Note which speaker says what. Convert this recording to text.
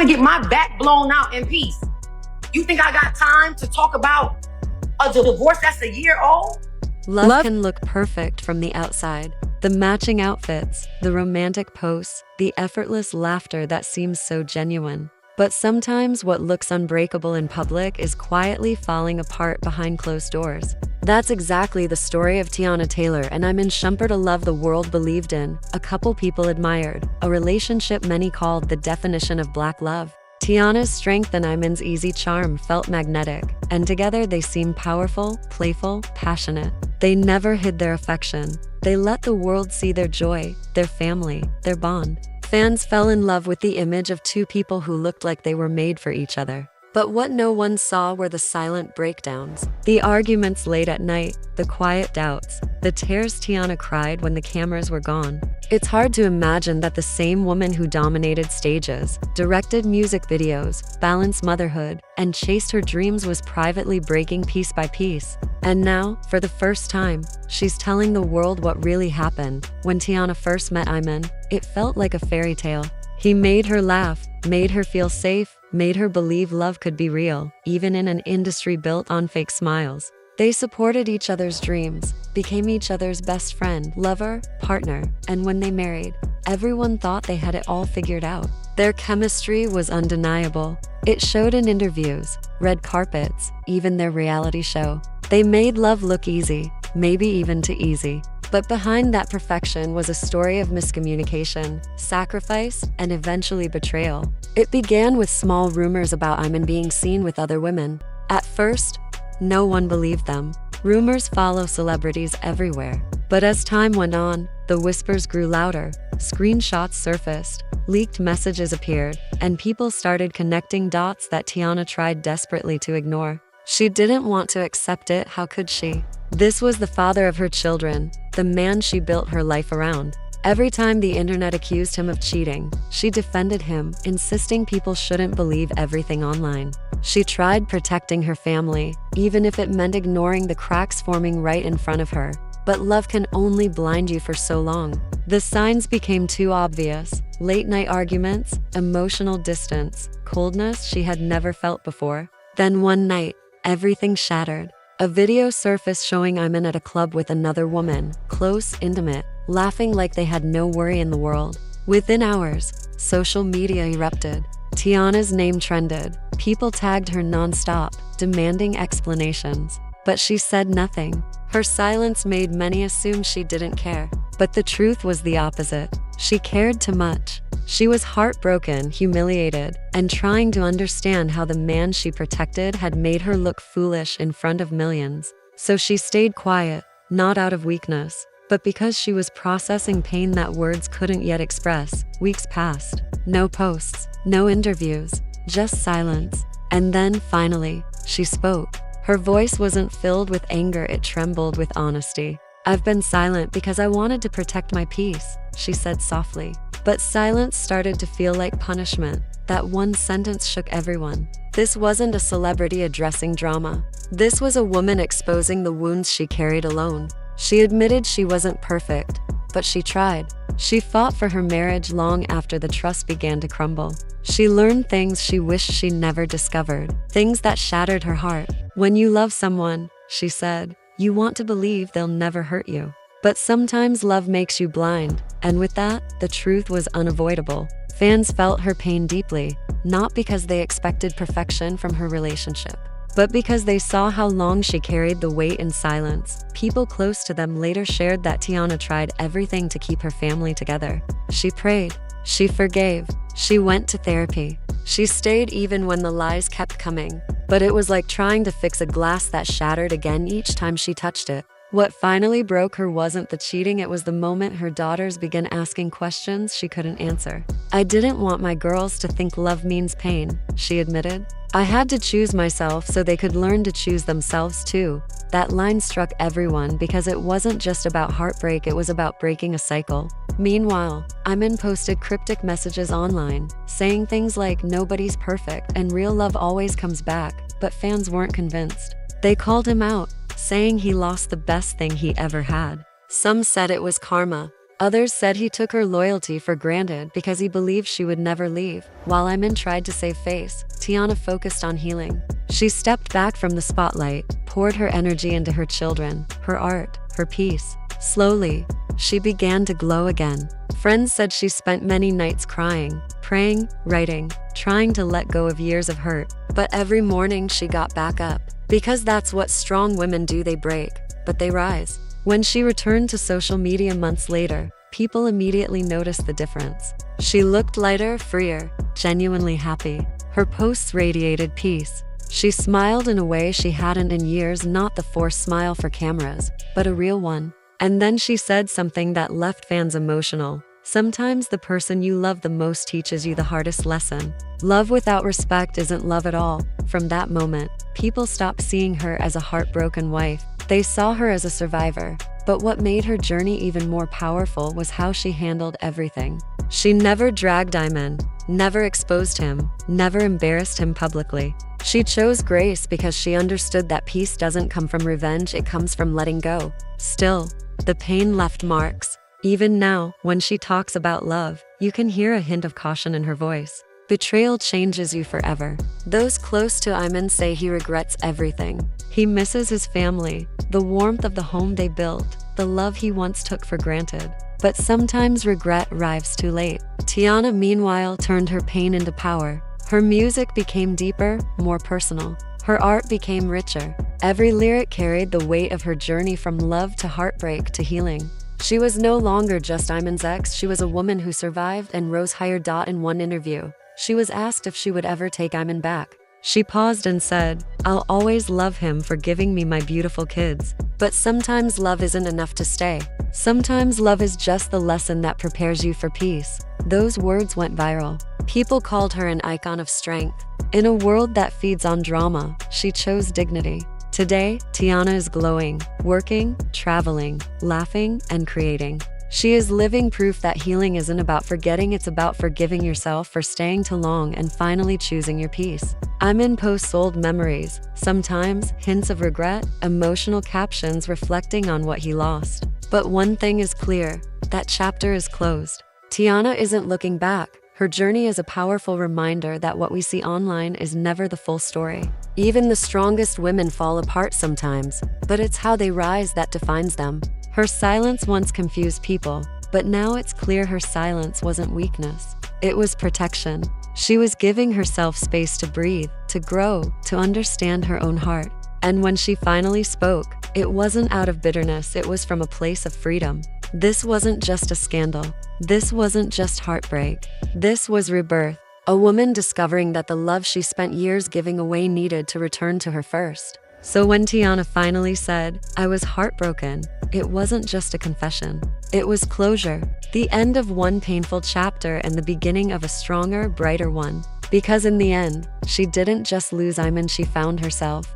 Speaker 1: to get my back blown out in peace. You think I got time to talk about a divorce that's a year old?
Speaker 2: Love can look perfect from the outside. The matching outfits, the romantic posts, the effortless laughter that seems so genuine. But sometimes what looks unbreakable in public is quietly falling apart behind closed doors. That's exactly the story of Teyana Taylor and Iman Shumpert, a love the world believed in, a couple people admired, a relationship many called the definition of black love. Teyana's strength and Iman's easy charm felt magnetic, and together they seemed powerful, playful, passionate. They never hid their affection. They let the world see their joy, their family, their bond. Fans fell in love with the image of two people who looked like they were made for each other. But what no one saw were the silent breakdowns, the arguments late at night, the quiet doubts, the tears Teyana cried when the cameras were gone. It's hard to imagine that the same woman who dominated stages, directed music videos, balanced motherhood, and chased her dreams was privately breaking piece by piece. And now, for the first time, she's telling the world what really happened. When Teyana first met Iman, it felt like a fairy tale. He made her laugh, made her feel safe, made her believe love could be real, even in an industry built on fake smiles. They supported each other's dreams, became each other's best friend, lover, partner, and when they married, everyone thought they had it all figured out. Their chemistry was undeniable. It showed in interviews, red carpets, even their reality show. They made love look easy, maybe even too easy. But behind that perfection was a story of miscommunication, sacrifice, and eventually betrayal. It began with small rumors about Iman being seen with other women. At first, no one believed them. Rumors follow celebrities everywhere. But as time went on, the whispers grew louder, screenshots surfaced, leaked messages appeared, and people started connecting dots that Teyana tried desperately to ignore. She didn't want to accept it, how could she? This was the father of her children, the man she built her life around. Every time the internet accused him of cheating, she defended him, insisting people shouldn't believe everything online. She tried protecting her family, even if it meant ignoring the cracks forming right in front of her. But love can only blind you for so long. The signs became too obvious. Late-night arguments, emotional distance, coldness she had never felt before. Then one night, everything shattered. A video surfaced showing Iman at a club with another woman, close, intimate, laughing like they had no worry in the world. Within hours, social media erupted. Teyana's name trended. People tagged her non-stop, demanding explanations. But she said nothing. Her silence made many assume she didn't care. But the truth was the opposite. She cared too much. She was heartbroken, humiliated, and trying to understand how the man she protected had made her look foolish in front of millions. So she stayed quiet, not out of weakness, but because she was processing pain that words couldn't yet express. Weeks passed. No posts, no interviews, just silence. And then, finally, she spoke. Her voice wasn't filled with anger, it trembled with honesty. "I've been silent because I wanted to protect my peace," she said softly. But silence started to feel like punishment. That one sentence shook everyone. This wasn't a celebrity addressing drama. This was a woman exposing the wounds she carried alone. She admitted she wasn't perfect, but she tried. She fought for her marriage long after the trust began to crumble. She learned things she wished she never discovered, things that shattered her heart. "When you love someone," she said, "you want to believe they'll never hurt you. But sometimes love makes you blind." And with that, the truth was unavoidable. Fans felt her pain deeply, not because they expected perfection from her relationship, but because they saw how long she carried the weight in silence. People close to them later shared that Teyana tried everything to keep her family together. She prayed, she forgave, she went to therapy. She stayed even when the lies kept coming, but it was like trying to fix a glass that shattered again each time she touched it. What finally broke her wasn't the cheating, it was the moment her daughters began asking questions she couldn't answer. "I didn't want my girls to think love means pain," she admitted. "I had to choose myself so they could learn to choose themselves too." That line struck everyone because it wasn't just about heartbreak, it was about breaking a cycle. Meanwhile, Iman posted cryptic messages online, saying things like "nobody's perfect" and "real love always comes back," but fans weren't convinced. They called him out, saying he lost the best thing he ever had. Some said it was karma, Others said he took her loyalty for granted because he believed she would never leave. While Iman tried to save face, Teyana focused on healing. She stepped back from the spotlight, poured her energy into her children, her art, her peace. Slowly, she began to glow again. Friends said she spent many nights crying, praying, writing, trying to let go of years of hurt. But every morning she got back up. Because that's what strong women do, they break, but they rise. When she returned to social media months later, people immediately noticed the difference. She looked lighter, freer, genuinely happy. Her posts radiated peace. She smiled in a way she hadn't in years, not the forced smile for cameras, but a real one. And then she said something that left fans emotional. Sometimes the person you love the most teaches you the hardest lesson. Love without respect isn't love at all. From that moment, people stopped seeing her as a heartbroken wife. They saw her as a survivor. But what made her journey even more powerful was how she handled everything. She never dragged Iman, never exposed him, never embarrassed him publicly. She chose grace because she understood that peace doesn't come from revenge, it comes from letting go. Still, the pain left marks. Even now, when she talks about love, you can hear a hint of caution in her voice. Betrayal changes you forever. Those close to Iman say he regrets everything. He misses his family, the warmth of the home they built, the love he once took for granted. But sometimes regret arrives too late. Teyana, meanwhile, turned her pain into power. Her music became deeper, more personal. Her art became richer. Every lyric carried the weight of her journey from love to heartbreak to healing. She was no longer just Iman's ex, she was a woman who survived and rose higher. In one interview, she was asked if she would ever take Iman back. She paused and said, "I'll always love him for giving me my beautiful kids. But sometimes love isn't enough to stay. Sometimes love is just the lesson that prepares you for peace." Those words went viral. People called her an icon of strength. In a world that feeds on drama, she chose dignity. Today, Teyana is glowing, working, traveling, laughing, and creating. She is living proof that healing isn't about forgetting, it's about forgiving yourself for staying too long and finally choosing your peace. Iman posts old memories, sometimes hints of regret, emotional captions reflecting on what he lost. But one thing is clear, that chapter is closed. Teyana isn't looking back. Her journey is a powerful reminder that what we see online is never the full story. Even the strongest women fall apart sometimes, but it's how they rise that defines them. Her silence once confused people, but now it's clear her silence wasn't weakness. It was protection. She was giving herself space to breathe, to grow, to understand her own heart. And when she finally spoke, it wasn't out of bitterness, it was from a place of freedom. This wasn't just a scandal. This wasn't just heartbreak. This was rebirth. A woman discovering that the love she spent years giving away needed to return to her first. So when Teyana finally said, "I was heartbroken," it wasn't just a confession. It was closure. The end of one painful chapter and the beginning of a stronger, brighter one. Because in the end, she didn't just lose Iman, she found herself.